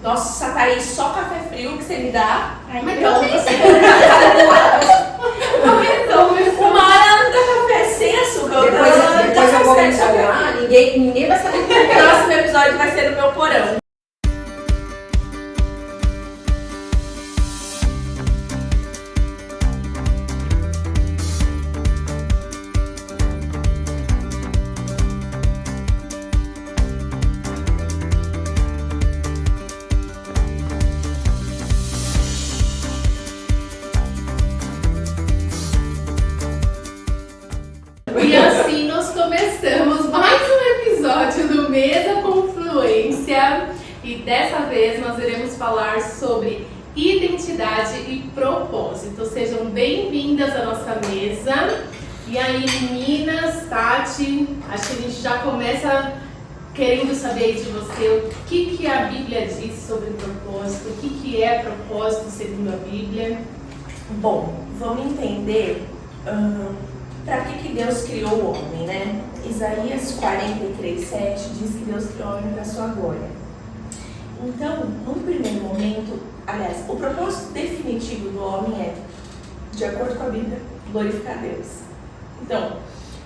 Nossa, Thaís, só café frio que você me dá. Ai, Mas pronto. uma hora não dá café sem açúcar. Depois eu vou me jogar, ninguém vai saber o que O próximo episódio vai ser no meu porão. E assim nós começamos mais um episódio do Mesa Confluência e dessa vez nós iremos falar sobre identidade e propósito. Sejam bem-vindas à nossa mesa. E aí, meninas, Tati, acho que a gente já começa querendo saber de você o que a Bíblia diz sobre propósito, o que é propósito segundo a Bíblia. Bom, vamos entender para que Deus criou o homem, né? Isaías 43:7 diz que Deus criou o homem para a sua glória. Então, num primeiro momento, aliás, o propósito definitivo do homem é, de acordo com a Bíblia, glorificar Deus. Então,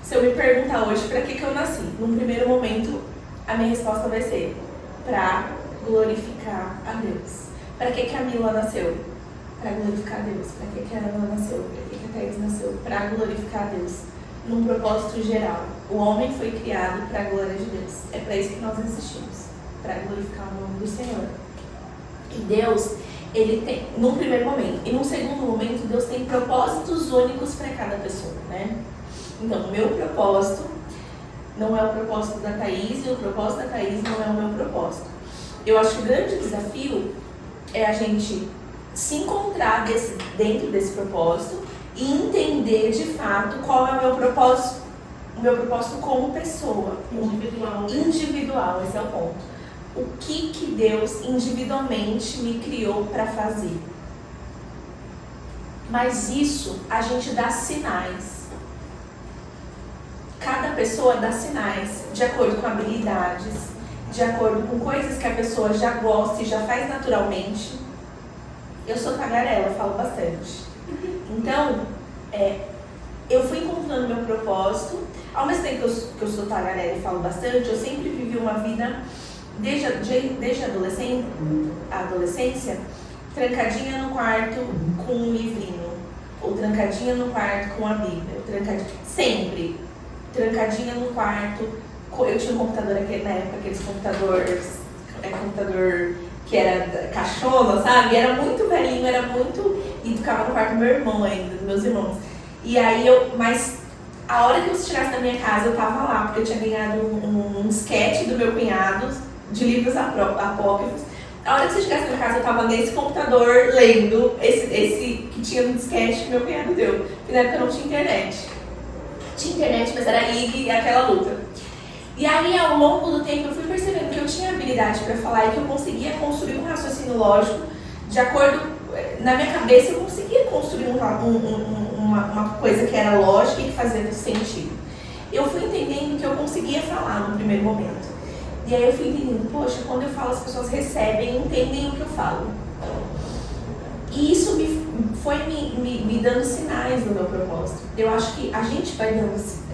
se eu me perguntar hoje para que eu nasci, num primeiro momento, a minha resposta vai ser para glorificar a Deus. Para que a Mila nasceu? Para glorificar a Deus. Para que a Ana nasceu? Para que a Thaís nasceu? Para glorificar a Deus. Num propósito geral. O homem foi criado para a glória de Deus. É para isso que nós existimos. Para glorificar o nome do Senhor. E Deus, ele tem, num primeiro momento. E num segundo momento, Deus tem propósitos únicos para cada pessoa, né? Então, o meu propósito não é o propósito da Thaís e o propósito da Thaís não é o meu propósito. Eu acho que o grande desafio é a gente se encontrar dentro desse propósito e entender de fato qual é o meu propósito como pessoa. Individual, esse é o ponto. O que Deus individualmente me criou para fazer. Mas isso a gente dá sinais. Cada pessoa dá sinais de acordo com habilidades, de acordo com coisas que a pessoa já gosta e já faz naturalmente. Eu sou tagarela, falo bastante. Então, eu fui encontrando meu propósito. Ao mesmo tempo que eu sou tagarela e falo bastante, eu sempre vivi uma vida, desde a adolescência, trancadinha no quarto com um livrinho, ou trancadinha no quarto com a Bíblia, sempre trancadinha no quarto. Eu tinha um computador aqui, na época, aqueles computador que era caixona, sabe? Era muito velhinho, e ficava no quarto do meu irmão ainda, dos meus irmãos. E aí mas a hora que eu tirasse da minha casa, eu tava lá, porque eu tinha ganhado um sketch do meu cunhado, de livros apócrifos. A hora que você chegasse na minha casa, eu tava nesse computador lendo esse que tinha no disquete que meu cunhado deu. Porque na época não tinha internet. Tinha internet, mas era IG e aquela luta. E aí, ao longo do tempo, eu fui percebendo que eu tinha habilidade para falar e que eu conseguia construir um raciocínio lógico de acordo... Na minha cabeça, eu conseguia construir uma coisa que era lógica e que fazia sentido. Eu fui entendendo que eu conseguia falar no primeiro momento. E aí eu fui entendendo, poxa, quando eu falo, as pessoas recebem e entendem o que eu falo. E isso foi me dando sinais do meu propósito. Eu acho que a gente vai dando...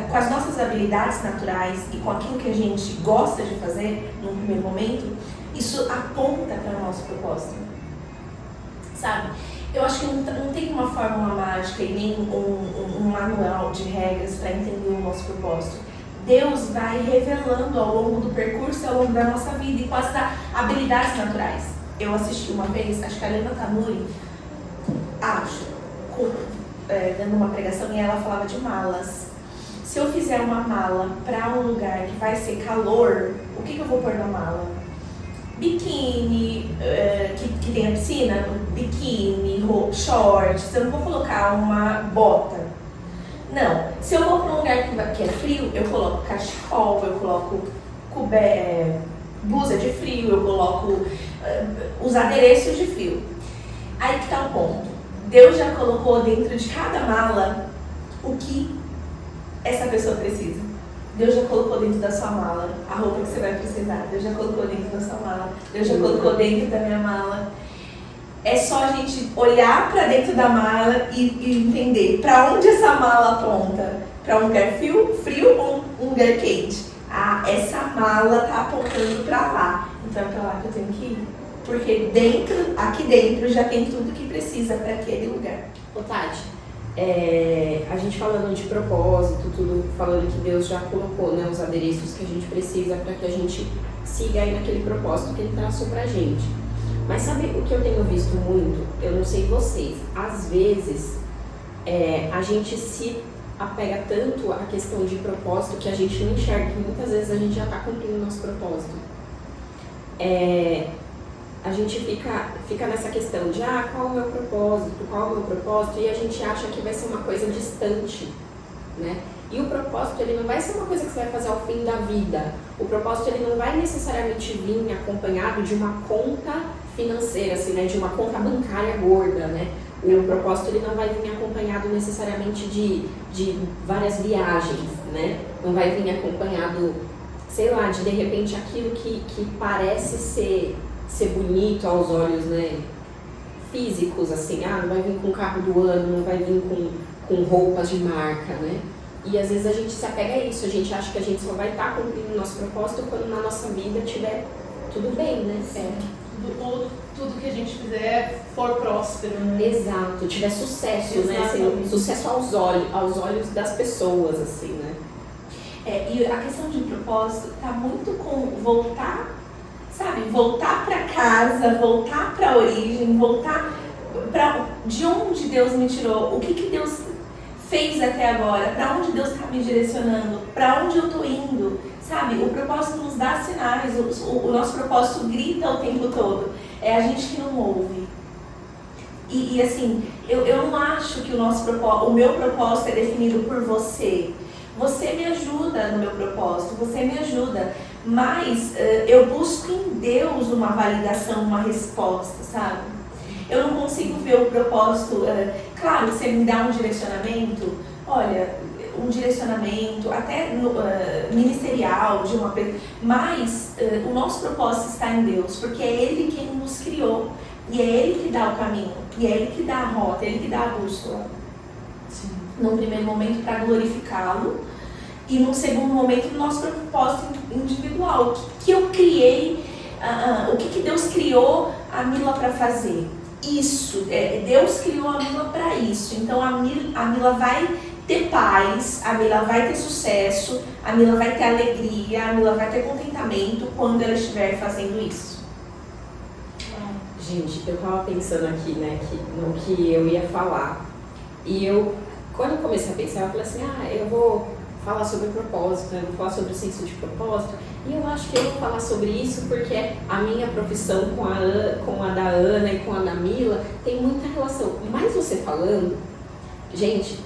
Com as nossas habilidades naturais e com aquilo que a gente gosta de fazer num primeiro momento, isso aponta para o nosso propósito. Sabe? Eu acho que não tem uma fórmula mágica e nem um manual de regras para entender o nosso propósito. Deus vai revelando ao longo do percurso, ao longo da nossa vida e com as habilidades naturais. Eu assisti uma vez, acho que a Helena Tanuri, dando uma pregação, e ela falava de malas. Se eu fizer uma mala para um lugar que vai ser calor, o que eu vou pôr na mala? Biquíni, que tem a piscina, biquíni, shorts, eu não vou colocar uma bota. Não, se eu vou para um lugar que é frio, eu coloco cachecol, eu coloco blusa de frio, eu coloco os adereços de frio. Aí que tá o ponto. Deus já colocou dentro de cada mala o que essa pessoa precisa. Deus já colocou dentro da sua mala a roupa que você vai precisar. Deus já colocou dentro da sua mala. Deus já colocou dentro da minha mala. É só a gente olhar para dentro da mala e entender para onde essa mala aponta. Para um lugar frio ou um lugar quente. Ah, essa mala tá apontando para lá. Então é para lá que eu tenho que ir. Porque aqui dentro já tem tudo que precisa para aquele lugar. Ô Tati, a gente falando de propósito, tudo falando que Deus já colocou, né, os adereços que a gente precisa para que a gente siga aí naquele propósito que Ele traçou pra gente. Mas sabe o que eu tenho visto muito? Eu não sei vocês, às vezes a gente se apega tanto à questão de propósito que a gente não enxerga que muitas vezes a gente já está cumprindo o nosso propósito. A gente fica nessa questão de qual é o meu propósito, e a gente acha que vai ser uma coisa distante, né? E o propósito, ele não vai ser uma coisa que você vai fazer ao fim da vida. O propósito, ele não vai necessariamente vir acompanhado de uma conta financeira, assim, né? De uma conta bancária gorda, né? O propósito, ele não vai vir acompanhado necessariamente de várias viagens, né? Não vai vir acompanhado, sei lá, de repente aquilo que parece ser bonito aos olhos, né, físicos, assim, não vai vir com o carro do ano, não vai vir com roupas de marca, né? E às vezes a gente se apega a isso, a gente acha que a gente só vai estar cumprindo o nosso propósito quando na nossa vida tiver tudo bem, né? Tudo que a gente fizer for próspero, né? Exato, tiver sucesso, né? Assim, sucesso aos olhos das pessoas, assim, né? E a questão de propósito tá muito com voltar para casa, voltar para a origem, voltar para de onde Deus me tirou, o que Deus fez até agora, para onde Deus está me direcionando, para onde eu estou indo, sabe? O propósito nos dá sinais, o nosso propósito grita o tempo todo, é a gente que não ouve. E assim, eu não acho que o meu propósito é definido por você. Você me ajuda no meu propósito, você me ajuda, mas eu busco em Deus uma validação, uma resposta, sabe? Eu não consigo ver o propósito, claro, você me dá um direcionamento, olha, um direcionamento até ministerial de uma pessoa, mas o nosso propósito está em Deus, porque é Ele quem nos criou, e é Ele que dá o caminho, e é Ele que dá a rota, é Ele que dá a bússola. Num primeiro momento para glorificá-lo, e num segundo momento no nosso propósito individual, o que eu criei, o que Deus criou a Mila para fazer. Isso, Deus criou a Mila para isso, então a Mila vai ter paz, a Mila vai ter sucesso, a Mila vai ter alegria, a Mila vai ter contentamento quando ela estiver fazendo isso. Gente, eu tava pensando aqui, né, no que eu ia falar, e quando eu comecei a pensar, eu falei assim, eu vou falar sobre o propósito, eu vou falar sobre o senso de propósito, e eu acho que eu vou falar sobre isso porque a minha profissão com a da Ana e com a da Mila tem muita relação. Mas você falando, gente,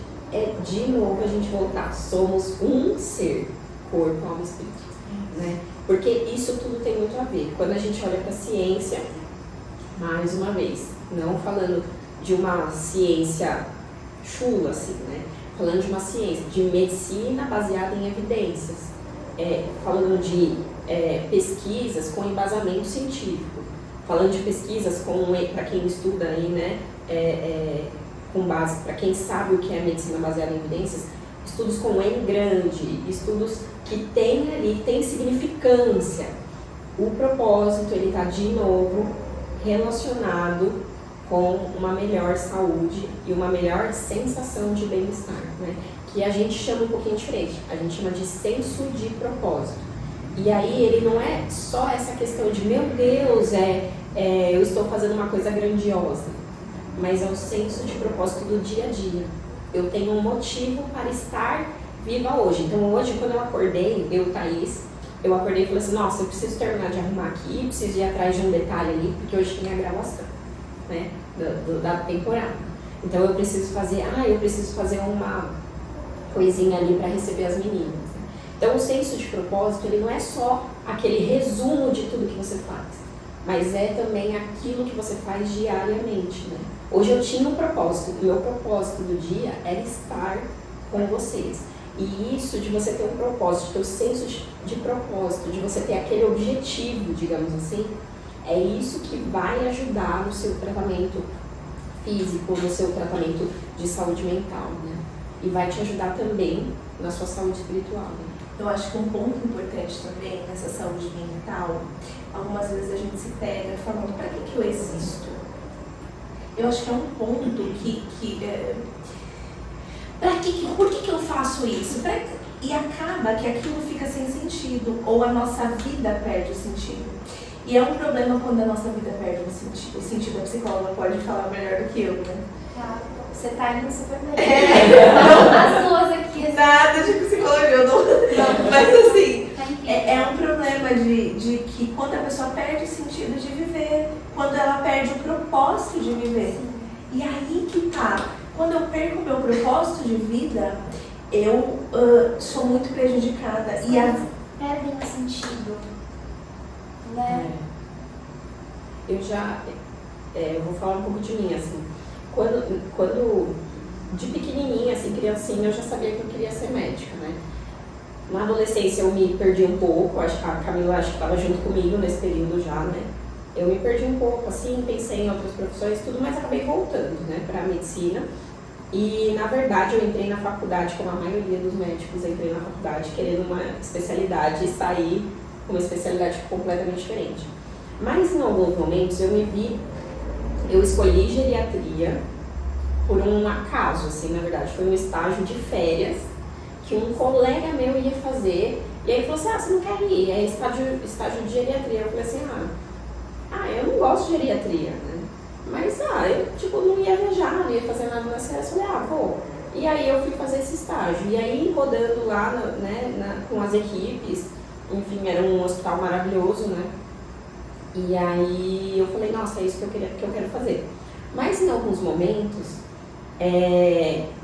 de novo a gente voltar, somos um ser, corpo, alma e espírito, né? Porque isso tudo tem muito a ver. Quando a gente olha para a ciência, mais uma vez, não falando de uma ciência chula, assim, né? Falando de uma ciência, de medicina baseada em evidências, falando de pesquisas com embasamento científico, falando de pesquisas para quem estuda aí, né, com base, para quem sabe o que é medicina baseada em evidências, estudos com N grande, estudos que tem significância. O propósito, ele está de novo relacionado com uma melhor saúde e uma melhor sensação de bem-estar, né? Que a gente chama um pouquinho diferente, a gente chama de senso de propósito. E aí ele não é só essa questão de, meu Deus, eu estou fazendo uma coisa grandiosa, mas é o senso de propósito do dia a dia. Eu tenho um motivo para estar viva hoje. Então hoje, quando eu acordei, Thaís, eu acordei e falei assim, nossa, eu preciso terminar de arrumar aqui, preciso ir atrás de um detalhe ali, porque hoje tem a gravação, né, da temporada. Então eu preciso fazer uma coisinha ali para receber as meninas. Então o senso de propósito, ele não é só aquele resumo de tudo que você faz, mas é também aquilo que você faz diariamente, né? Hoje eu tinha um propósito, o meu propósito do dia era estar com vocês. E isso de você ter um propósito, ter o senso de propósito, de você ter aquele objetivo, digamos assim, é isso que vai ajudar no seu tratamento físico, no seu tratamento de saúde mental, né? E vai te ajudar também na sua saúde espiritual, né? Eu acho que um ponto importante também nessa saúde mental, algumas vezes a gente se pega falando, para que eu existo? Eu acho que é um ponto por que eu faço isso? E acaba que aquilo fica sem sentido, ou a nossa vida perde o sentido. E é um problema quando a nossa vida perde o sentido. O sentido, a psicóloga pode falar melhor do que eu, né? Você tá indo super bem. As duas aqui. Nada de psicologia, eu não. Mas assim, é um problema de que quando a pessoa perde o sentido de viver, quando ela perde o propósito de viver. E aí que tá. Quando eu perco o meu propósito de vida, eu sou muito prejudicada. Perdem o sentido. Né? Eu vou falar um pouco de mim, assim. Quando de pequenininha, assim, criancinha, eu já sabia que eu queria ser médica, né? Na adolescência eu me perdi um pouco, a Camila acho que estava junto comigo nesse período já, né? Eu me perdi um pouco, assim, pensei em outras profissões e tudo, mas acabei voltando, né, para a medicina. E, na verdade, eu entrei na faculdade, como a maioria dos médicos, entrei na faculdade querendo uma especialidade e saí com uma especialidade completamente diferente. Mas, em alguns momentos, eu escolhi geriatria por um acaso, assim, na verdade. Foi um estágio de férias que um colega meu ia fazer. E aí ele falou assim, você não quer ir? É estágio de geriatria. Eu falei assim, eu não gosto de geriatria, né? Mas, eu, não ia viajar, não ia fazer nada nas férias. Eu falei, vou. E aí eu fui fazer esse estágio. E aí, rodando lá, com as equipes, enfim, era um hospital maravilhoso, né? E aí eu falei, nossa, é isso que eu quero fazer. Mas em alguns momentos,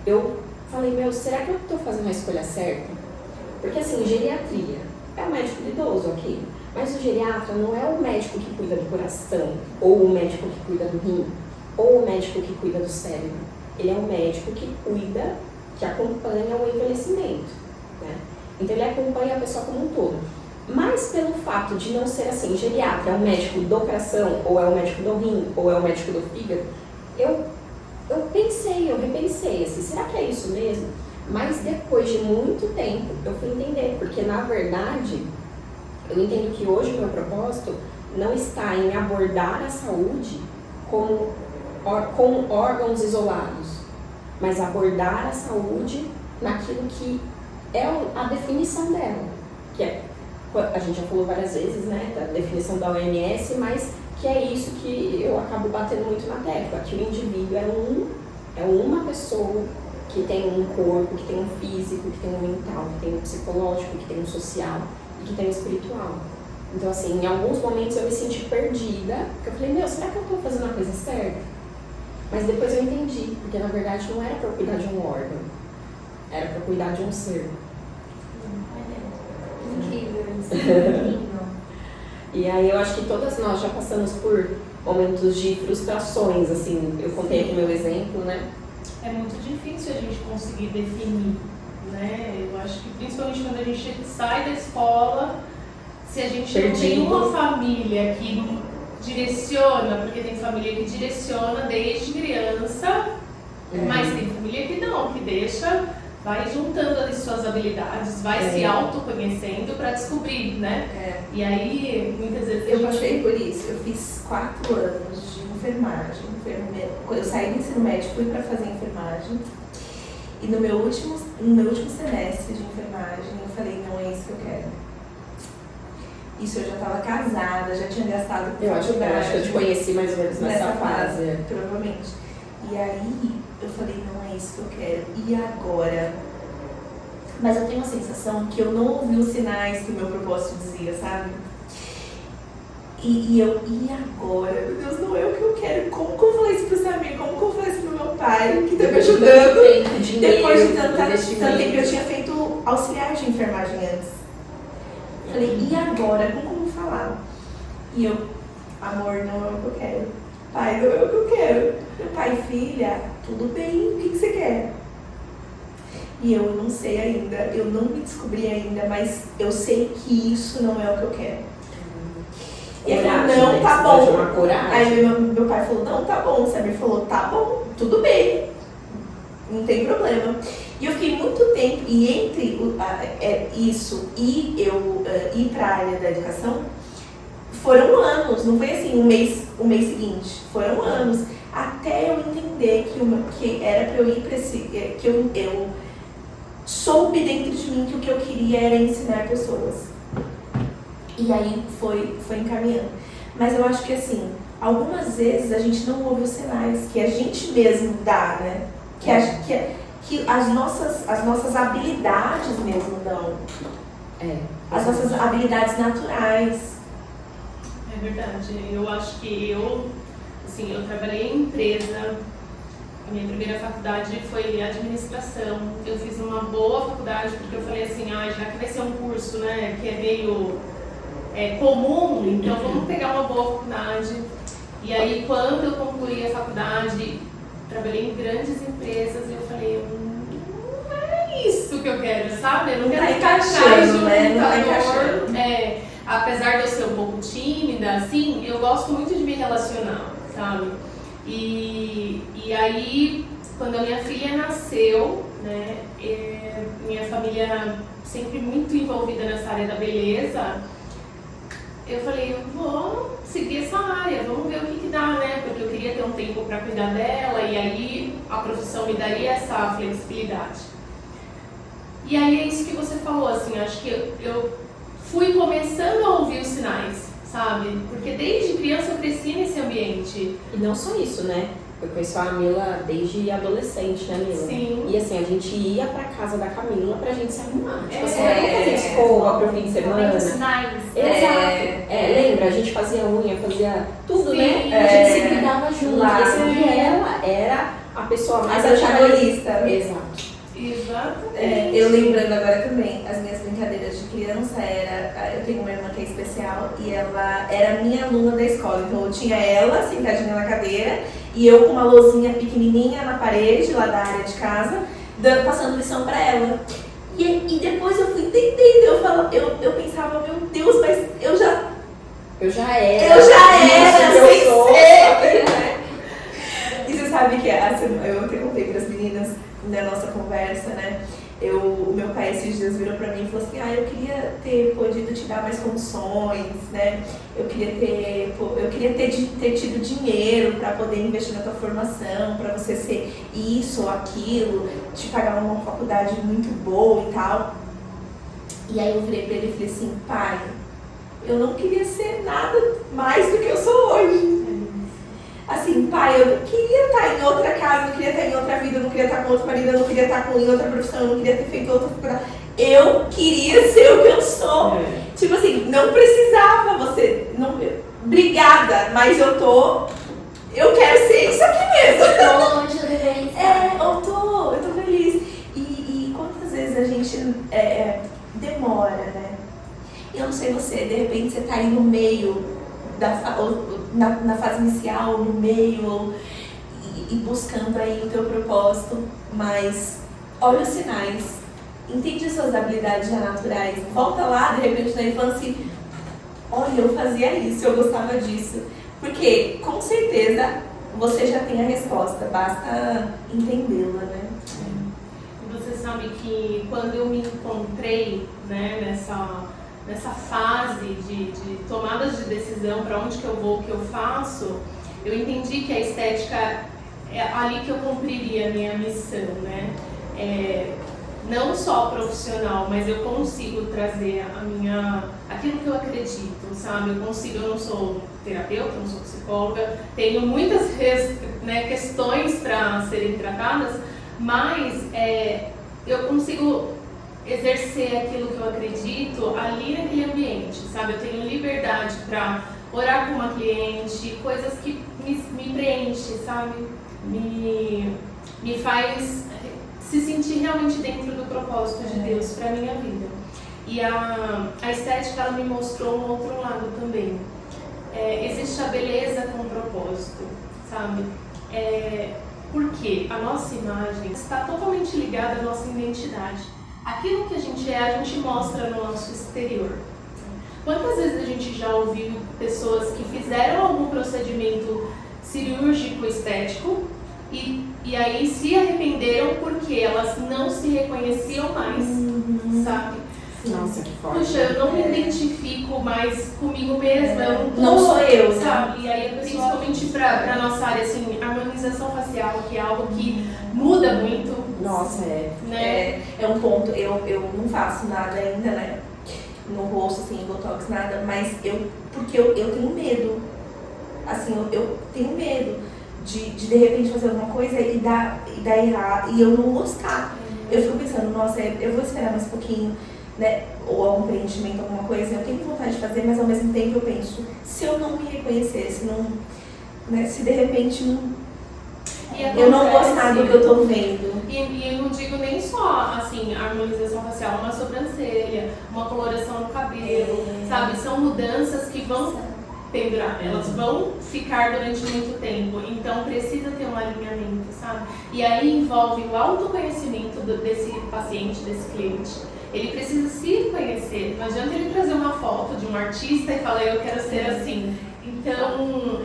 eu falei, será que eu tô fazendo a escolha certa? Porque assim, geriatria é o médico do idoso aqui, mas o geriatra não é o médico que cuida do coração, ou o médico que cuida do rim, ou o médico que cuida do cérebro. Ele é o médico que cuida, que acompanha o envelhecimento, né? Então ele acompanha a pessoa como um todo. Mas pelo fato de não ser assim, geriatra é o médico do coração, ou é o médico do rim, ou é o médico do fígado, eu repensei, assim, será que é isso mesmo? Mas depois de muito tempo eu fui entender, porque na verdade eu entendo que hoje o meu propósito não está em abordar a saúde como órgãos isolados, mas abordar a saúde naquilo que é a definição dela, que é, a gente já falou várias vezes, né, da definição da OMS, mas que é isso que eu acabo batendo muito na tecla, que o indivíduo é uma pessoa que tem um corpo, que tem um físico, que tem um mental, que tem um psicológico, que tem um social e que tem um espiritual. Então, assim, em alguns momentos eu me senti perdida, porque eu falei, será que eu estou fazendo a coisa certa? Mas depois eu entendi, porque na verdade não era para cuidar de um órgão, era para cuidar de um ser. Incrível isso. E aí eu acho que todas nós já passamos por momentos de frustrações, assim, eu contei aqui meu exemplo, né? É muito difícil a gente conseguir definir, né? Eu acho que principalmente quando a gente sai da escola, se a gente não tem uma família que direciona, porque tem família que direciona desde criança, mas tem família que não, que deixa, vai juntando ali suas habilidades, vai se autoconhecendo para descobrir, né? E aí, muitas vezes eu passei por isso. Eu fiz 4 anos de enfermagem. Quando eu saí do ensino médio, fui para fazer enfermagem. E no meu último semestre de enfermagem, eu falei, não é isso que eu quero. Isso eu já estava casada, já tinha gastado com faculdade. Eu acho que eu te conheci mais ou menos nessa fase. Provavelmente. E aí, eu falei, não é isso que eu quero. E agora? Mas eu tenho uma sensação que eu não ouvi os sinais que o meu propósito dizia, sabe? E agora? Meu Deus, não é o que eu quero. Como que eu vou falar isso pro seu amigo? Como que eu vou falar isso pro meu pai, que tá me ajudando? Depois de tanto tempo, eu tinha feito auxiliar de enfermagem antes. Falei, e agora? Como falar? E eu, amor, não é o que eu quero. Pai, não é o que eu quero. Pai, filha, tudo bem, o que você quer? e eu não sei ainda, eu não me descobri ainda, mas eu sei que isso não é o que eu quero. E ele falou, não, tá bom. Aí meu pai falou, não, tá bom. O Samir falou, tá bom, tudo bem, não tem problema. E eu fiquei muito tempo, e entre isso e eu ir para a área da educação, foram anos, não foi assim um mês seguinte, foram anos, até eu entender que era para eu ir para que eu soube dentro de mim que o que eu queria era ensinar pessoas. E aí foi encaminhando. Mas eu acho que assim, algumas vezes a gente não ouve os sinais que a gente mesmo dá, né? Que as nossas habilidades mesmo dão. As nossas habilidades naturais. É verdade. Eu acho que eu trabalhei em empresa. A minha primeira faculdade foi administração. Eu fiz uma boa faculdade porque eu falei assim, já que vai ser um curso, né, que é meio comum, então vamos pegar uma boa faculdade. E aí, quando eu concluí a faculdade, trabalhei em grandes empresas e eu falei, não é isso que eu quero, sabe? Eu não quero ficar atrás de um computador. Apesar de eu ser um pouco tímida, assim, eu gosto muito de me relacionar, sabe? E aí, quando a minha filha nasceu, né, minha família sempre muito envolvida nessa área da beleza, eu falei, eu vou seguir essa área, vamos ver o que dá, né? Porque eu queria ter um tempo para cuidar dela e aí a profissão me daria essa flexibilidade. E aí é isso que você falou, assim, acho que eu fui começando a ouvir os sinais, sabe? Porque desde criança eu cresci nesse ambiente. E não só isso, né? Eu conheço a Camila desde adolescente, né, Mila? Sim. E assim, a gente ia pra casa da Camila pra gente se arrumar. Tipo assim, vamos fazer escova pro fim de semana. Sinais. Exato. Lembra? A gente fazia unha, fazia tudo, Sim. né? A gente se cuidava junto. Lá. E assim, ela era a pessoa mais antagonista. Exato. Exatamente. Eu lembrando agora também, as minhas brincadeiras de criança eu tenho uma irmã que é especial e ela era minha aluna da escola, então eu tinha ela sentadinha na cadeira e eu com uma lousinha pequenininha na parede lá da área de casa, passando lição pra ela. E depois eu fui entendendo, eu pensava, meu Deus, mas eu já era, sem ser. E você sabe que eu até contei para as meninas na nossa conversa, né? O meu pai esses dias virou pra mim e falou assim, eu queria ter podido te dar mais condições, né? Eu queria ter tido dinheiro para poder investir na tua formação, para você ser isso ou aquilo, te pagar uma faculdade muito boa e tal. E aí eu virei pra ele e falei assim, pai, eu não queria ser nada mais do que eu sou hoje. Assim, pai, eu não queria estar em outra casa, não queria estar em outra vida, eu não queria estar com outro marido, eu não queria estar em outra profissão, eu não queria ter feito outra faculdade. Eu queria ser o que eu sou. Tipo assim, não precisava obrigada, mas eu quero ser isso aqui mesmo. Estou onde eu deveria estar. Eu tô feliz. E quantas vezes a gente demora, né? Eu não sei você, de repente você tá aí no meio na fase inicial, no meio, e buscando aí o teu propósito, mas olha os sinais, entende as suas habilidades já naturais, volta lá, de repente, na infância e olha, eu fazia isso, eu gostava disso, porque, com certeza, você já tem a resposta, basta entendê-la, né? E você sabe que quando eu me encontrei, né, nessa fase de tomadas de decisão, para onde que eu vou, o que eu faço, eu entendi que a estética é ali que eu cumpriria a minha missão, né? Não só profissional, mas eu consigo trazer aquilo que eu acredito, sabe? Eu não sou terapeuta, não sou psicóloga, tenho muitas questões para serem tratadas, mas eu consigo exercer aquilo que eu acredito ali naquele ambiente, sabe? Eu tenho liberdade para orar com uma cliente, coisas que me preenchem, sabe? Me faz se sentir realmente dentro do propósito de Deus para minha vida. E a estética, ela me mostrou um outro lado também. Existe a beleza com propósito, sabe? Porque a nossa imagem está totalmente ligada à nossa identidade. Aquilo que a gente mostra no nosso exterior. Quantas vezes a gente já ouviu pessoas que fizeram algum procedimento cirúrgico estético e aí se arrependeram porque elas não se reconheciam mais, sabe? Nossa, que forte. Puxa, eu não me identifico mais comigo mesma, eu Não sou eu, sabe? E aí, principalmente pra nossa área, assim, harmonização facial, que é algo que muda muito. Nossa, né? É um ponto, eu não faço nada ainda, né? No rosto, assim, botox, nada, mas porque eu tenho medo. Assim, eu tenho medo de repente fazer alguma coisa e dar errado e eu não gostar. Eu fico pensando, nossa, eu vou esperar mais um pouquinho, né? Ou algum preenchimento, alguma coisa, eu tenho vontade de fazer, mas ao mesmo tempo eu penso, se eu não me reconhecer, se não, né, se de repente eu não gostar do que eu tô vendo. E eu não digo nem só, assim, a harmonização facial, uma sobrancelha, uma coloração no cabelo, sabe? São mudanças que vão pendurar, elas vão ficar durante muito tempo, então precisa ter um alinhamento, sabe? E aí envolve o autoconhecimento desse paciente, desse cliente. Ele precisa se conhecer, não adianta ele trazer uma foto de um artista e falar, eu quero ser assim. Então,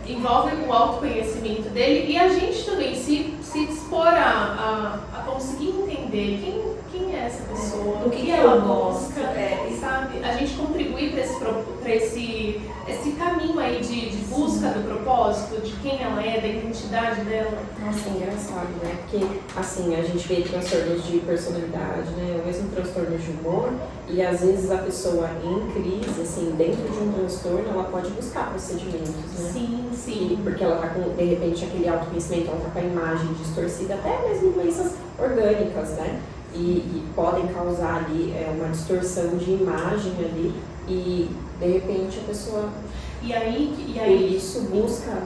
envolve o autoconhecimento dele e a gente também se dispor a conseguir entender quem é essa pessoa, o que ela ela busca, gosta, sabe? A gente contribuir para esse caminho aí de busca do propósito, de quem ela é, da identidade dela. Nossa, é engraçado, né? Porque, assim, a gente vê transtornos de personalidade, né? O mesmo transtorno de humor, e às vezes a pessoa em crise, assim, dentro de um transtorno, ela pode buscar procedimentos, né? Sim, sim. Porque ela tá com, de repente, aquele autoconhecimento, ela tá com a imagem distorcida, até mesmo doenças orgânicas, né? E podem causar ali uma distorção de imagem ali, e de repente a pessoa, E aí por isso, busca.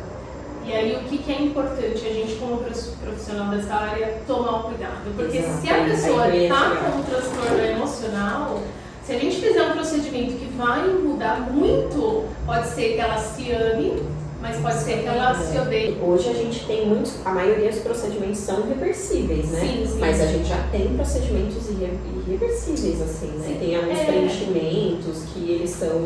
E aí o que é importante a gente, como profissional dessa área, tomar um cuidado. Porque Exato. se a pessoa Aí está com um transtorno emocional, se a gente fizer um procedimento que vai mudar muito, pode ser que ela se ame, mas pode ser que ela se odeie. Hoje a gente tem a maioria dos procedimentos são reversíveis, né? Sim. Mas a gente já tem procedimentos irreversíveis, assim, né? Sim. Tem alguns preenchimentos que eles são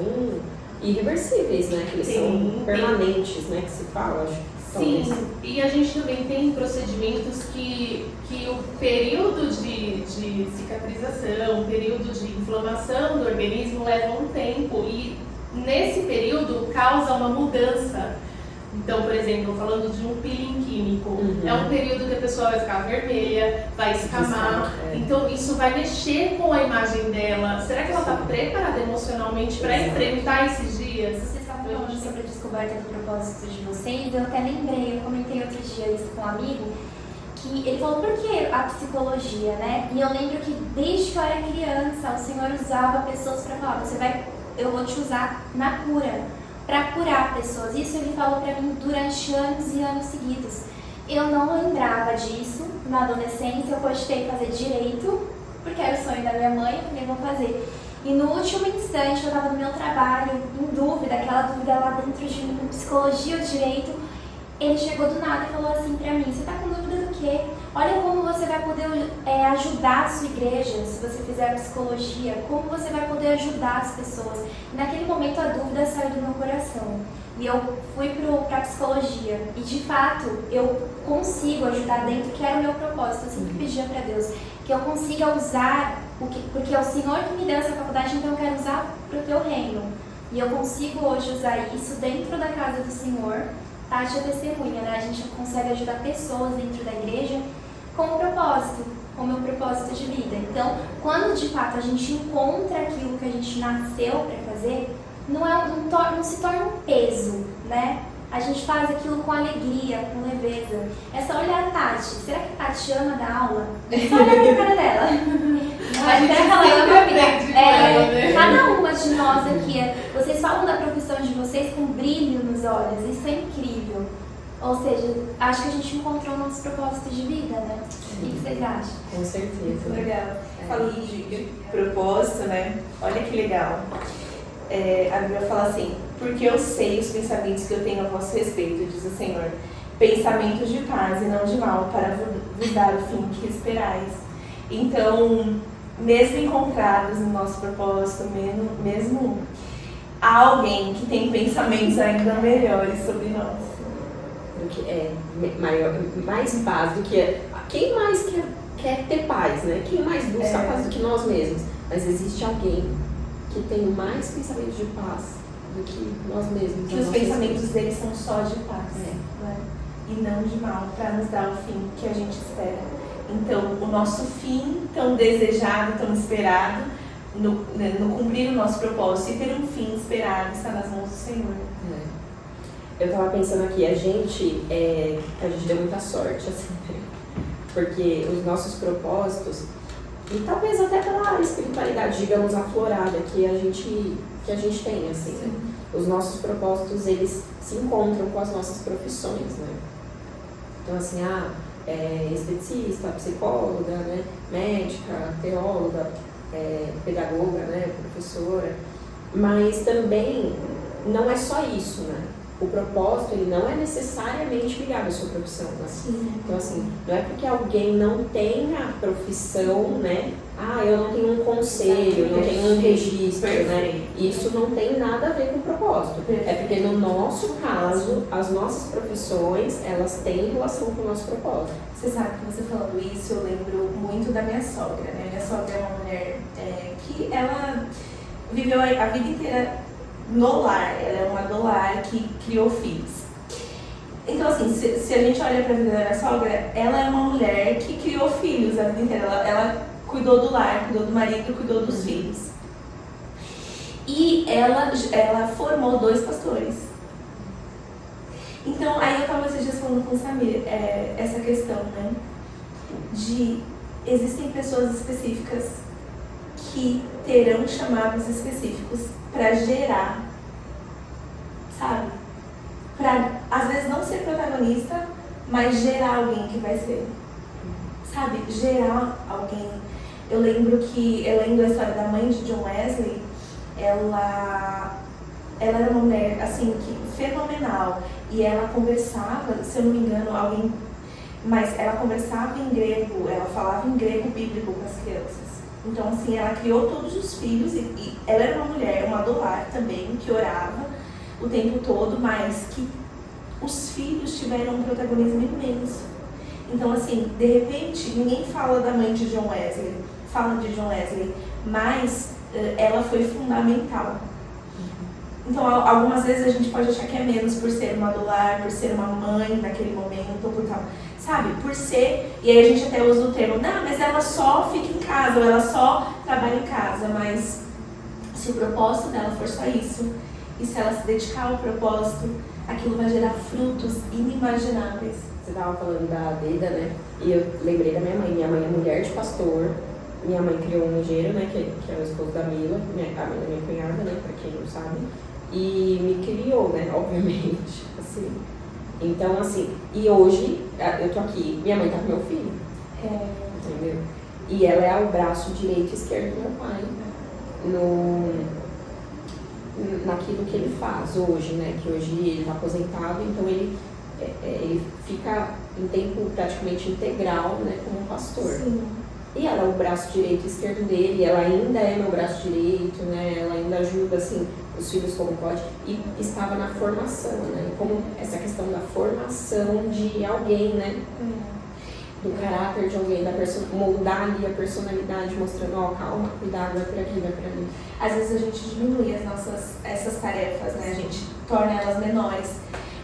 irreversíveis, né? Que eles são permanentes, né? Que se fala, acho. Sim, e a gente também tem procedimentos que o período de cicatrização, o período de inflamação do organismo leva um tempo e nesse período causa uma mudança. Então, por exemplo, falando de um peeling químico, é um período que a pessoa vai ficar vermelha, vai escamar, então isso vai mexer com a imagem dela. Será que ela está preparada emocionalmente para enfrentar esses dias? Vocês estavam falando sobre a descoberta do propósito de vocês, eu até lembrei, eu comentei outro dia isso com um amigo, que ele falou, por que a psicologia, né? E eu lembro que desde que eu era criança, o Senhor usava pessoas para falar, eu vou te usar na cura, para curar pessoas. Isso ele falou para mim durante anos e anos seguidos. Eu não lembrava disso. Na adolescência eu cogitei fazer direito, porque era o sonho da minha mãe, eu falei, vou fazer. E no último instante eu estava no meu trabalho, em dúvida, aquela dúvida lá dentro de psicologia ou direito, ele chegou do nada e falou assim para mim, você está com dúvida do quê? Olha como você vai poder ajudar a sua igreja se você fizer psicologia, como você vai poder ajudar as pessoas. E naquele momento a dúvida saiu do meu coração. E eu fui para a psicologia. E de fato eu consigo ajudar dentro, que era o meu propósito. Eu sempre pedia para Deus que eu consiga usar, porque é o Senhor que me deu essa faculdade, então eu quero usar para o teu reino. E eu consigo hoje usar isso dentro da casa do Senhor. Tati é testemunha, né? A gente consegue ajudar pessoas dentro da igreja com o propósito, com o meu propósito de vida. Então, quando de fato a gente encontra aquilo que a gente nasceu para fazer, não se torna um peso, né? A gente faz aquilo com alegria, com leveza. É só olhar a Tati. Será que a Tati ama dar aula? É só olhar pra cara dela. Mas será que ela ama brilhar? Cada uma de nós aqui, vocês falam da profissão de vocês com brilho nos olhos. Isso é incrível. Ou seja, acho que a gente encontrou o nosso propósito de vida, né? O que vocês acham? Com certeza. Muito legal. Falando de propósito, né? Olha que legal. A Bíblia fala assim, porque eu sei os pensamentos que eu tenho a vosso respeito, diz o Senhor. pensamentos de paz e não de mal, para vos dar o fim que esperais. Então, mesmo encontrados no nosso propósito, mesmo há alguém que tem pensamentos ainda melhores sobre nós. Do que mais paz do que... Quem mais quer ter paz, né? Quem mais busca a paz do que nós mesmos? Mas existe alguém que tem mais pensamentos de paz do que nós mesmos. Que os pensamentos dele são só de paz, né? E não de mal, para nos dar o fim que a gente espera. Então, o nosso fim tão desejado, tão esperado, no cumprir o nosso propósito e ter um fim esperado, está nas mãos do Senhor. Eu estava pensando aqui, a gente deu muita sorte, assim, porque os nossos propósitos, e talvez até pela espiritualidade, digamos, aflorada que a gente tem, assim, né? Os nossos propósitos, eles se encontram com as nossas profissões, né? Então, assim, esteticista, psicóloga, né? Médica, teóloga, pedagoga, né? Professora. Mas também não é só isso, né? O propósito, ele não é necessariamente ligado à sua profissão, né? Então, assim, não é porque alguém não tem a profissão, né? Eu não tenho um conselho, não tenho um registro, né? Isso não tem nada a ver com o propósito. É porque, no nosso caso, as nossas profissões, elas têm relação com o nosso propósito. Você sabe que você falando isso, eu lembro muito da minha sogra, né? Minha sogra é uma mulher que ela viveu a vida inteira no lar, ela é uma do lar que criou filhos. Então, assim, se a gente olha para a vida da minha sogra, ela é uma mulher que criou filhos a vida inteira. Ela cuidou do lar, cuidou do marido, cuidou dos filhos. E ela formou 2 pastores. Então, aí eu estava esses dias falando com o Samir, essa questão, né? Existem pessoas específicas que terão chamados específicos para gerar, sabe? Para, às vezes, não ser protagonista, mas gerar alguém que vai ser, sabe? Gerar alguém. Eu lembro a história da mãe de John Wesley, ela era uma mulher, assim, fenomenal. E ela conversava, se eu não me engano, mas ela conversava em grego, ela falava em grego bíblico com as crianças. Então, assim, ela criou todos os filhos e ela era uma mulher, uma do lar também, que orava o tempo todo, mas que os filhos tiveram um protagonismo imenso. Então, assim, de repente, ninguém fala da mãe de John Wesley, fala de John Wesley, mas ela foi fundamental. Então, algumas vezes a gente pode achar que é menos por ser uma do lar, por ser uma mãe naquele momento, ou por tal, sabe? Por ser, e aí a gente até usa o termo, não, mas ela só fica em casa, ou ela só trabalha em casa, mas se o propósito dela for só isso, e se ela se dedicar ao propósito, aquilo vai gerar frutos inimagináveis. Você estava falando da Deda, né? E eu lembrei da minha mãe. Minha mãe é mulher de pastor. Minha mãe criou um engenheiro, né? Que é o esposo da Mila, a minha cunhada, né? Pra quem não sabe. E me criou, né? Obviamente, assim. Então, assim, e hoje eu tô aqui, minha mãe tá com meu filho. Entendeu? E ela é o braço direito e esquerdo do meu pai. Naquilo que ele faz hoje, né? Que hoje ele tá aposentado, então ele fica em tempo praticamente integral, né? Como pastor. Sim. E ela é o braço direito e esquerdo dele, ela ainda é meu braço direito, né? Ela ainda ajuda, assim, os filhos como pode. E estava na formação, né? Como essa questão da formação de alguém, né? Do caráter de alguém, moldar ali a personalidade, mostrando, calma, cuidado, vai por aqui, vai por ali. Às vezes a gente diminui essas tarefas, né? A gente torna elas menores.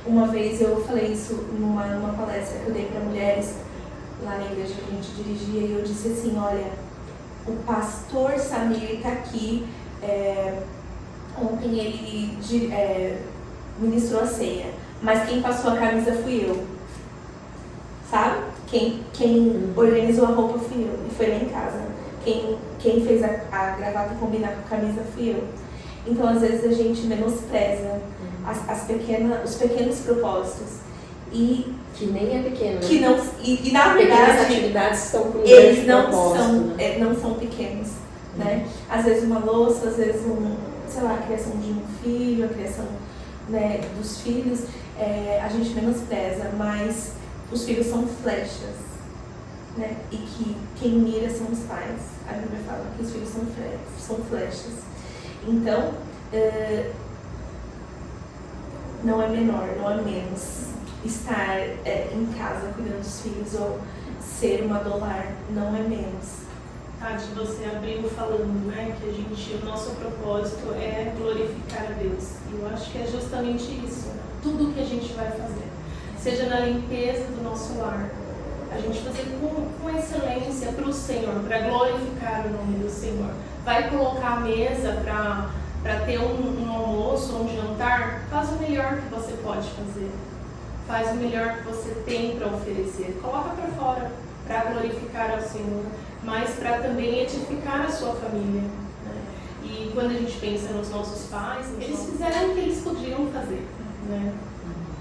Uma vez eu falei isso numa palestra que eu dei para mulheres, lá na igreja que a gente dirigia, e eu disse assim, olha, o pastor Samir está aqui, ontem ele ministrou a ceia, mas quem passou a camisa fui eu, sabe? Quem organizou a roupa fui eu, e foi lá em casa. Quem fez a gravata combinar com a camisa fui eu. Então, às vezes, a gente menospreza os pequenos propósitos. E que nem é pequeno, né? Que não, e na verdade, pequenas atividades estão com um eles grande propósito, não são pequenos, né? Às vezes uma louça, às vezes a criação de um filho, a criação, né, dos filhos, a gente menospreza, mas os filhos são flechas, né? E que quem mira são os pais. A Bíblia fala que os filhos são flechas. Então, não é menor, não é menos estar em casa cuidando dos filhos ou ser uma do lar, não é menos. Tati, você abriu falando, né, que o nosso propósito é glorificar a Deus. E eu acho que é justamente isso, né? Tudo que a gente vai fazer, seja na limpeza do nosso lar, a gente fazer com excelência para o Senhor, para glorificar o nome do Senhor. Vai colocar a mesa para ter um almoço, um jantar, faz o melhor que você pode fazer. Faz o melhor que você tem para oferecer. Coloca para fora, para glorificar ao Senhor, mas para também edificar a sua família. Né? E quando a gente pensa nos nossos pais, eles fizeram o que eles podiam fazer, né?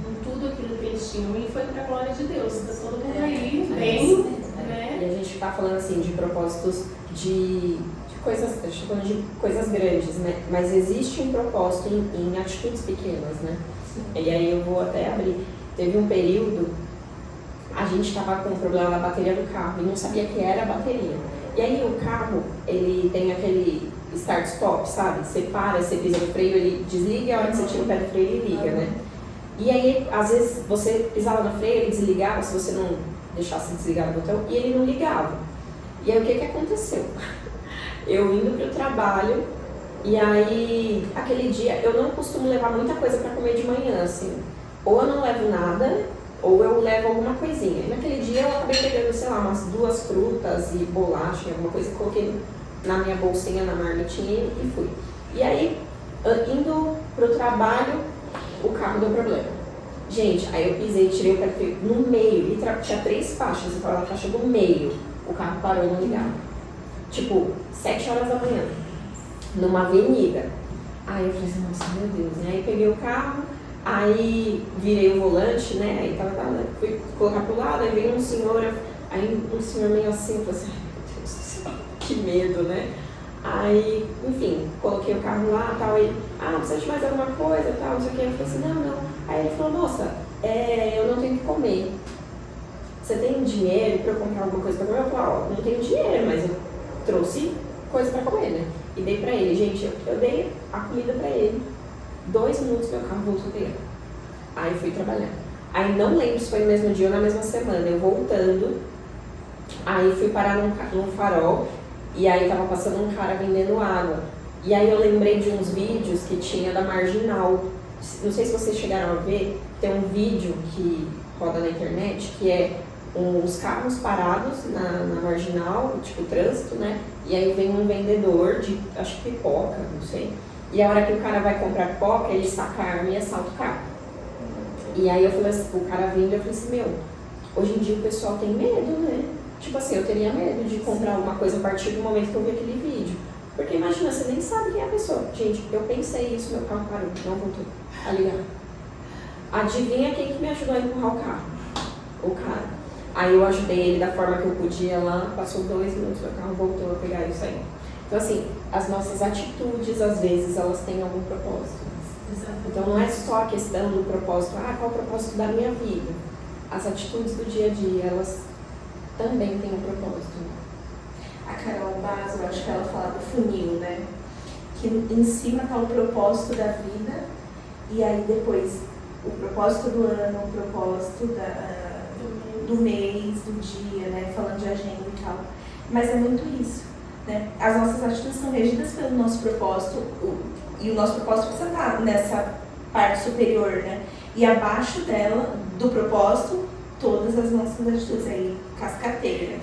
Com tudo aquilo que eles tinham, e foi para a glória de Deus. Está todo mundo aí, bem, né? E a gente está falando assim de propósitos de coisas, a gente tá falando de coisas grandes, né? Mas existe um propósito em atitudes pequenas, né? E aí eu vou até abrir. Teve um período, a gente estava com um problema na bateria do carro e não sabia que era a bateria. E aí o carro, ele tem aquele start-stop, sabe? Você para, você pisa no freio, ele desliga, e a hora que você tira o pé do freio, ele liga, né? E aí, às vezes, você pisava no freio, ele desligava, se você não deixasse desligar o botão, e ele não ligava. E aí, o que aconteceu? Eu indo pro trabalho, e aí, aquele dia, eu não costumo levar muita coisa para comer de manhã, assim. Ou eu não levo nada, ou eu levo alguma coisinha. E naquele dia eu acabei pegando, sei lá, umas 2 frutas e bolacha, alguma coisa, coloquei na minha bolsinha, na marmitinha e fui. E aí, indo pro trabalho, o carro deu problema. Gente, aí eu pisei, tirei o pé do freio no meio, e tinha 3 faixas, eu tava na faixa do meio, o carro parou e não ligava. Tipo, 7 horas da manhã, numa avenida. Aí eu falei assim, nossa, meu Deus, né? Aí peguei o carro, aí virei o volante, né? Aí fui colocar pro lado, aí veio um senhor meio assim, eu falei assim, ai meu Deus do céu, que medo, né? Aí, enfim, coloquei o carro lá, tal, ele, precisa de mais alguma coisa, tal, não sei o que. Eu falei assim, não. Aí ele falou, moça, eu não tenho que comer. Você tem dinheiro pra eu comprar alguma coisa pra comer? Eu falei, não tenho dinheiro, mas eu trouxe coisa pra comer, né? E dei pra ele. Gente, eu dei a comida pra ele. 2 minutos meu carro voltou a pegar. Aí fui trabalhar. Aí não lembro se foi no mesmo dia ou na mesma semana. Eu voltando, aí fui parar num farol. E aí tava passando um cara vendendo água. E aí eu lembrei de uns vídeos que tinha da Marginal. Não sei se vocês chegaram a ver, tem um vídeo que roda na internet, que é uns carros parados na Marginal, tipo trânsito, né? E aí vem um vendedor de, acho que pipoca, não sei. E a hora que o cara vai comprar pipoca, ele saca a arma e assalta o carro. E aí eu falei assim, o cara vindo, eu falei assim, hoje em dia o pessoal tem medo, né? Tipo assim, eu teria medo de comprar alguma coisa a partir do momento que eu vi aquele vídeo. Porque imagina, você nem sabe quem é a pessoa. Gente, eu pensei isso, meu carro parou, não voltou a ligar. Adivinha quem que me ajudou a empurrar o carro? O cara. Aí eu ajudei ele da forma que eu podia lá, passou 2 minutos, meu carro voltou a pegar isso aí. Então assim, as nossas atitudes, às vezes, elas têm algum propósito. Exatamente. Então não é só a questão do propósito, qual é o propósito da minha vida? As atitudes do dia a dia, elas também têm um propósito. A Carol Basso, eu acho que ela fala do funil, né? Que em cima está o propósito da vida, e aí depois o propósito do ano, o propósito do mês, do dia, né? Falando de agenda e tal. Mas é muito isso, né? As nossas atitudes são regidas pelo nosso propósito, e o nosso propósito precisa estar nessa parte superior, né? E abaixo dela, do propósito, todas as nossas atitudes aí, cascateiras.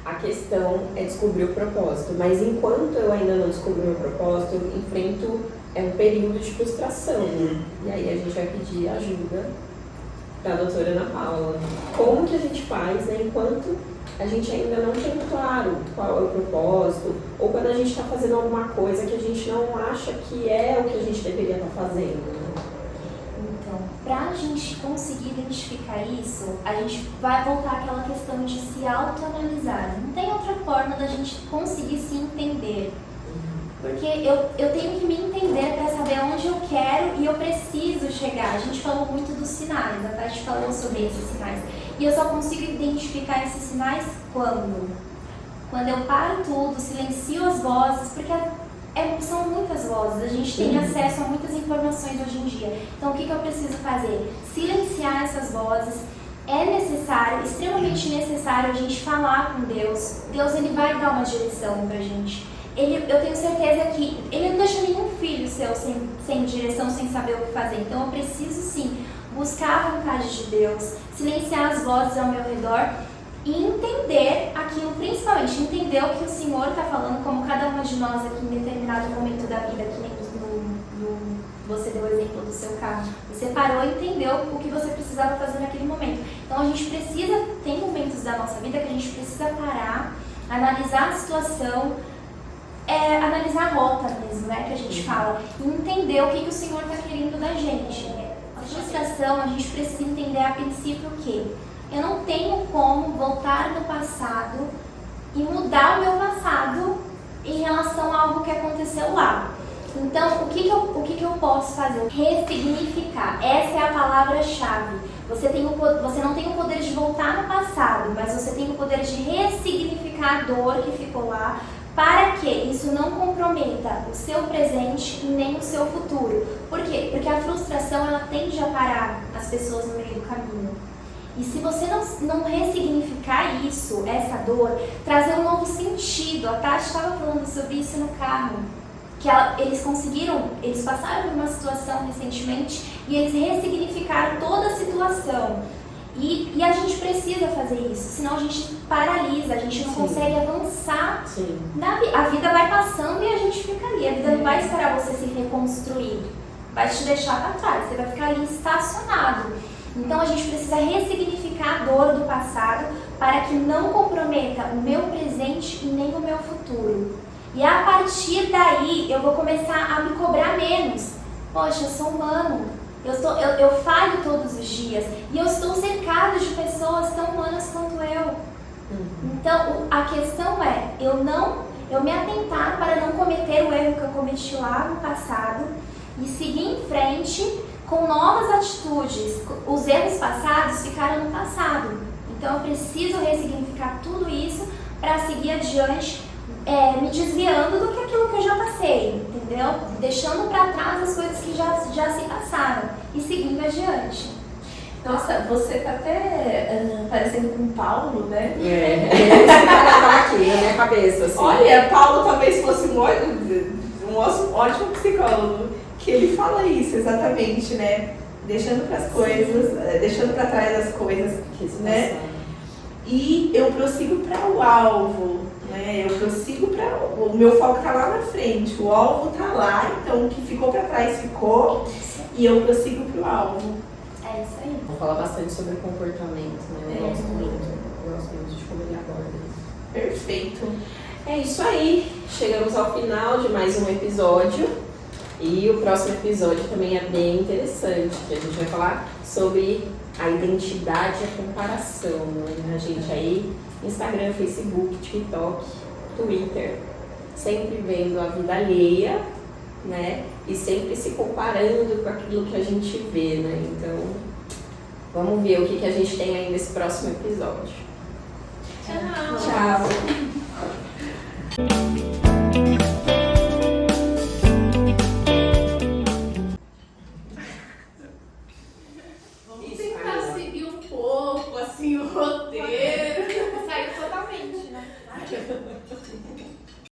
A questão é descobrir o propósito, mas enquanto eu ainda não descobri o meu propósito, eu enfrento um período de frustração, né? E aí a gente vai pedir ajuda da doutora Ana Paula. Como que a gente faz, né, enquanto a gente ainda não tem claro qual é o propósito, ou quando a gente está fazendo alguma coisa que a gente não acha que é o que a gente deveria estar fazendo, né? Então, para a gente conseguir identificar isso, a gente vai voltar àquela questão de se autoanalisar. Não tem outra forma da gente conseguir se entender. Porque eu tenho que me entender para saber onde eu quero e eu preciso chegar. A gente falou muito dos sinais, a Tati falou sobre esses sinais. E eu só consigo identificar esses sinais quando? Quando eu paro tudo, silencio as vozes, porque são muitas vozes, a gente tem acesso a muitas informações hoje em dia. Então o que eu preciso fazer? Silenciar essas vozes. É necessário, extremamente necessário a gente falar com Deus. Deus, ele vai dar uma direção pra gente. Eu tenho certeza que ele não deixa nenhum filho seu sem direção, sem saber o que fazer. Então eu preciso sim buscar a vontade de Deus, silenciar as vozes ao meu redor e entender aquilo, principalmente entender o que o Senhor está falando, como cada uma de nós aqui em determinado momento da vida, que nem você deu o exemplo do seu carro. Você parou e entendeu o que você precisava fazer naquele momento. Então a gente precisa, tem momentos da nossa vida que a gente precisa parar, analisar a situação, analisar a rota mesmo, né, que a gente fala, e entender o que o Senhor está querendo da gente. A frustração, a gente precisa entender a princípio que eu não tenho como voltar no passado e mudar o meu passado em relação a algo que aconteceu lá. Então, o que eu posso fazer? Ressignificar. Essa é a palavra-chave. Você não tem o poder de voltar no passado, mas você tem o poder de ressignificar a dor que ficou lá, para que isso não comprometa o seu presente e nem o seu futuro. Por quê? Porque a frustração, ela tende a parar as pessoas no meio do caminho. E se você não ressignificar isso, essa dor, trazer um novo sentido. A Tati estava falando sobre isso no carro. Que eles passaram por uma situação recentemente e eles ressignificaram toda a situação. E a gente precisa fazer isso, senão a gente paralisa, a gente não consegue avançar. A vida vai passando e a gente fica ali. A vida não vai esperar você se reconstruir, vai te deixar para trás, você vai ficar ali estacionado. Então a gente precisa ressignificar a dor do passado para que não comprometa o meu presente e nem o meu futuro. E a partir daí eu vou começar a me cobrar menos. Poxa, eu sou humano, eu falho todos os dias e eu estou cercado de pessoas tão humanas quanto eu. Então a questão é eu me atentar para não cometer o erro que eu cometi lá no passado e seguir em frente com novas atitudes. Os erros passados ficaram no passado. Então eu preciso ressignificar tudo isso para seguir adiante, me desviando do que aquilo que eu já passei, entendeu? Deixando para trás as coisas que já se passaram e seguindo adiante. Nossa, você tá até parecendo com Paulo, né? Tá aqui na minha cabeça, assim. Olha, Paulo talvez fosse um ótimo psicólogo, que ele fala isso exatamente, né? Deixando para as coisas, deixando para trás as coisas, né? E eu prossigo para o alvo. Eu prossigo para o meu foco tá lá na frente, o alvo tá lá, então o que ficou para trás ficou e eu prossigo para o alvo. É isso aí. Vou falar bastante sobre comportamento, né? Eu gosto muito de como ele aborda isso. Perfeito. É isso aí, chegamos ao final de mais um episódio e o próximo episódio também é bem interessante, que a gente vai falar sobre a identidade e a comparação, né? A gente aí, Instagram, Facebook, TikTok, Twitter, sempre vendo a vida alheia, né? E sempre se comparando com aquilo que a gente vê, né? Então, vamos ver o que a gente tem aí nesse próximo episódio. Tchau. Tchau.